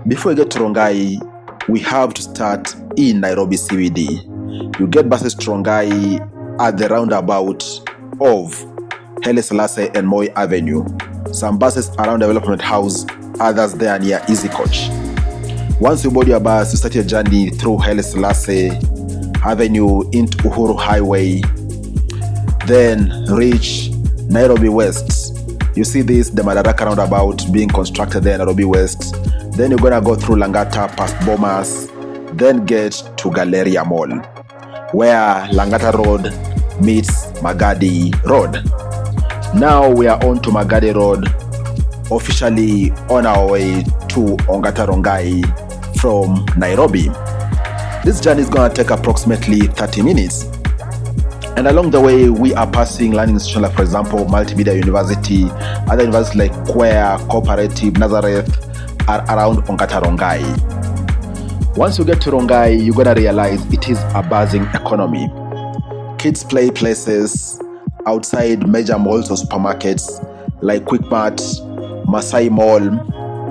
Before we get to Rongai, we have to start in Nairobi CBD. You get buses to Rongai at the roundabout of Haile Selassie and Moi Avenue. Some buses around Development House, others there near Easy Coach. Once you board your bus, you start your journey through Haile Selassie Avenue into Uhuru Highway, then reach Nairobi West. You see this, the Madaraka roundabout being constructed there in Nairobi West. Then you're gonna go through Langata past Bomas, then get to Galleria Mall, where Langata Road meets Magadi Road. Now we are on to Magadi Road, officially on our way to Ongata Rongai from Nairobi. This journey is gonna take approximately 30 minutes. And along the way, we are passing learning institutions like, for example, Multimedia University, other universities like Queer, Cooperative, Nazareth, are around Ongata Rongai. Once you get to Rongai, you're gonna realize it is a buzzing economy. Kids play places outside major malls or supermarkets like Quickmart, Masai Mall,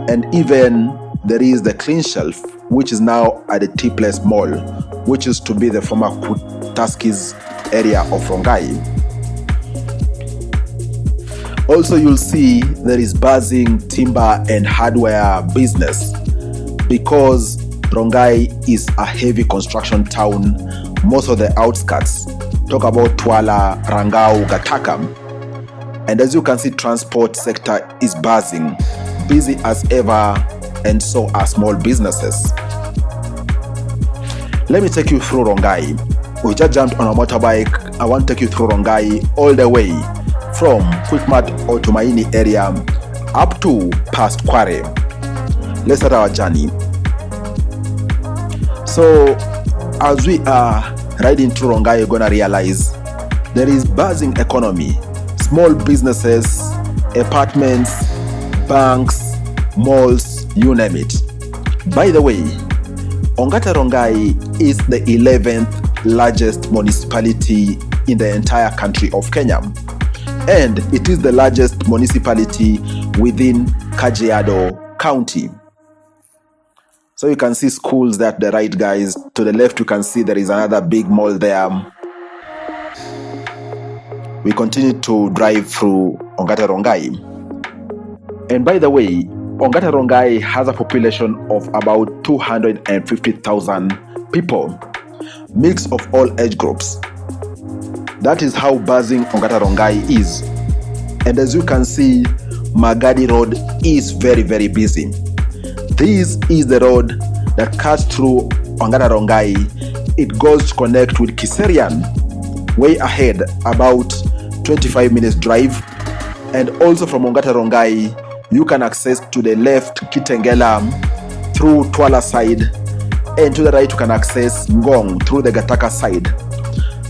and even there is the Clean Shelf, which is now at the T-Place Mall, which used to be the former Kutaskis area of Rongai. Also, you'll see there is buzzing timber and hardware business because Rongai is a heavy construction town. Most of the outskirts, talk about Twala, Rangau, Gatakam. And as you can see, transport sector is buzzing, busy as ever, and so are small businesses. Let me take you through Rongai. We just jumped on a motorbike. I want to take you through Rongai all the way from Quickmart or Tumaini area up to past Kware. Let's start our journey. So as we are riding through Rongai, you're gonna realize there is buzzing economy, small businesses, apartments, banks, malls, you name it. By the way, Ongata Rongai is the 11th largest municipality in the entire country of Kenya. And it is the largest municipality within Kajiado County. So you can see schools there at the right, guys. To the left, you can see there is another big mall there. We continue to drive through Ongata Rongai. And by the way, Ongata Rongai has a population of about 250,000 people, mix of all age groups. That is how buzzing Ongata Rongai is. And as you can see, Magadi Road is very, very busy. This is the road that cuts through Ongata Rongai. It goes to connect with Kiserian, way ahead, about 25 minutes drive. And also from Ongata Rongai, you can access to the left Kitengela through Twala side, and to the right you can access Ngong through the Gataka side.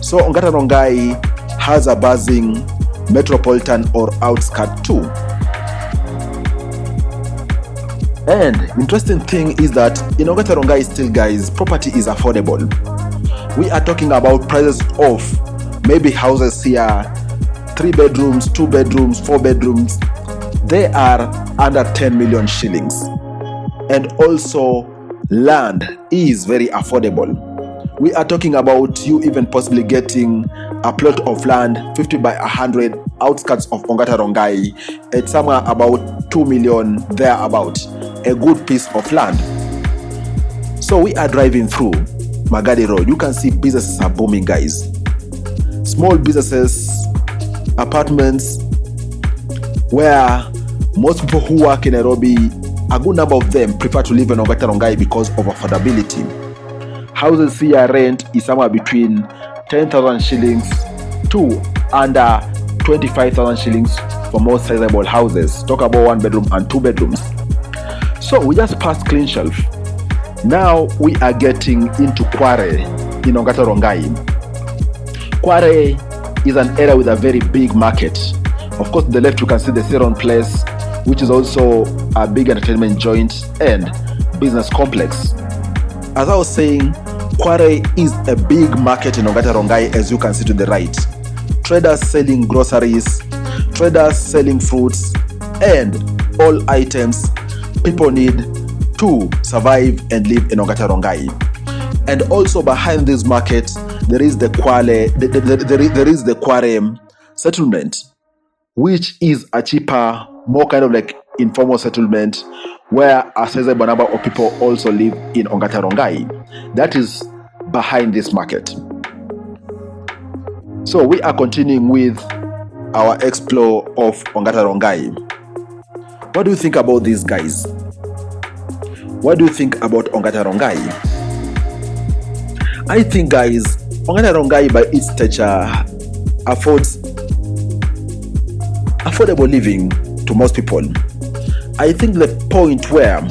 So Ongata Rongai has a buzzing metropolitan or outskirt too. And interesting thing is that in Ongata Rongai still, guys, property is affordable. We are talking about prices of maybe houses here, 3 bedrooms, 2 bedrooms, 4 bedrooms. They are under 10 million shillings. And also land is very affordable. We are talking about you even possibly getting a plot of land 50 by 100 outskirts of Ongata Rongai at somewhere about 2 million thereabout. A good piece of land. So we are driving through Magadi Road. You can see businesses are booming, guys. Small businesses, apartments, where most people who work in Nairobi, a good number of them prefer to live in Ongata Rongai because of affordability. Houses here rent is somewhere between 10,000 shillings to under 25,000 shillings for most sizable houses. Talk about 1 bedroom and 2 bedrooms. So we just passed Clean Shelf. Now we are getting into Kware in Ongata Rongai. Kware is an area with a very big market. Of course, to the left you can see the Theron Place, which is also a big entertainment joint and business complex. As I was saying, Kware is a big market in Ongata Rongai, as you can see to the right. Traders selling groceries, traders selling fruits, and all items people need to survive and live in Ongata Rongai. And also behind this market, there is the Kware settlement, which is a cheaper, more kind of like informal settlement where a sizable number of people also live in Ongata Rongai. That is behind this market. So we are continuing with our explore of Ongata Rongai. What do you think about these guys? What do you think about Ongata Rongai? I think, guys, Ongata Rongai by its stature affords affordable living to most people. I think the point where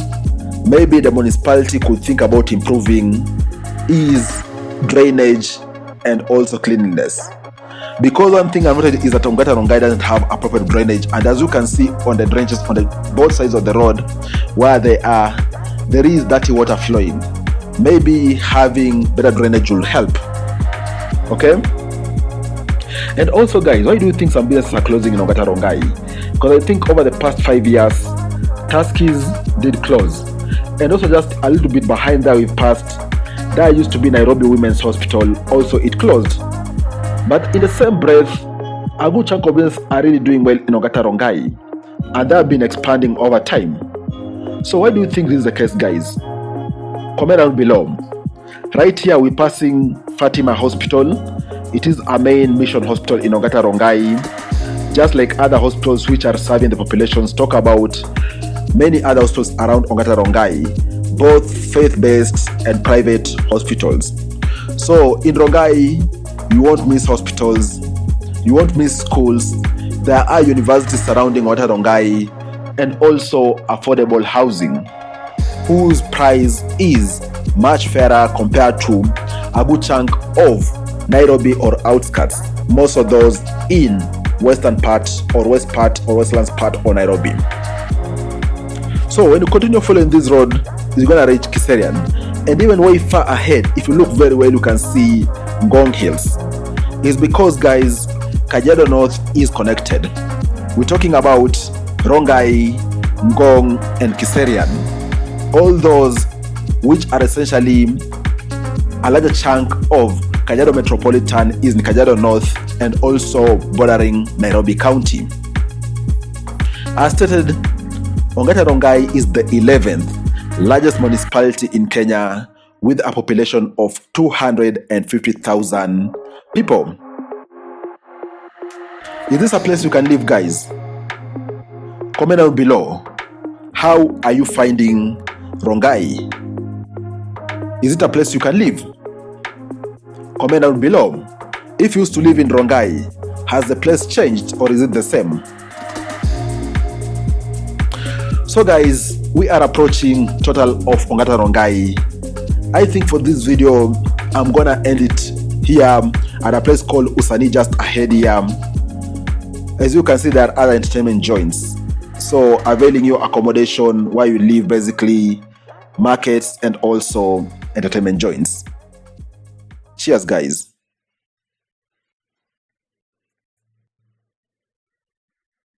maybe the municipality could think about improving is drainage and also cleanliness. Because one thing I've noted is that Ongata Rongai doesn't have a proper drainage, and as you can see on the drainages on both sides of the road where there is dirty water flowing. Maybe having better drainage will help. Okay? And also, guys, why do you think some businesses are closing in Ongata Rongai? Because I think over the past 5 years, Tuskys did close. And also just a little bit behind that we've passed, there used to be Nairobi Women's Hospital. Also, it closed. But in the same breath, a good chunk of businesses are really doing well in Ongata Rongai. And they have been expanding over time. So why do you think this is the case, guys? Comment down below. Right here we're passing Fatima Hospital. It is a main mission hospital in Ongata Rongai. Just like other hospitals which are serving the populations, talk about many other hospitals around Ongata Rongai, both faith-based and private hospitals. So in Rongai, you won't miss hospitals, you won't miss schools. There are universities surrounding Ongata Rongai, and also affordable housing, whose price is much fairer compared to a good chunk of Nairobi or outskirts, most of those in western part or west part or westlands part of Nairobi. So when you continue following this road, you're gonna reach Kiserian, and even way far ahead, if you look very well, you can see Ngong Hills. It's because, guys, Kajiado North is connected. We're talking about Rongai, Ngong, and Kiserian. All those which are essentially a larger chunk of Kajiado Metropolitan is in Kajiado North and also bordering Nairobi County. As stated, Ongata Rongai is the 11th largest municipality in Kenya with a population of 250,000 people. Is this a place you can live, guys? Comment down below. How are you finding Rongai? Is it a place you can live? Comment down below. If you used to live in Rongai, has the place changed or is it the same? So, guys, we are approaching total of Ongata Rongai. I think for this video, I'm gonna end it here at a place called Usani just ahead here. As you can see, there are other entertainment joints. So availing your accommodation where you live, basically markets and also entertainment joints. Cheers, guys.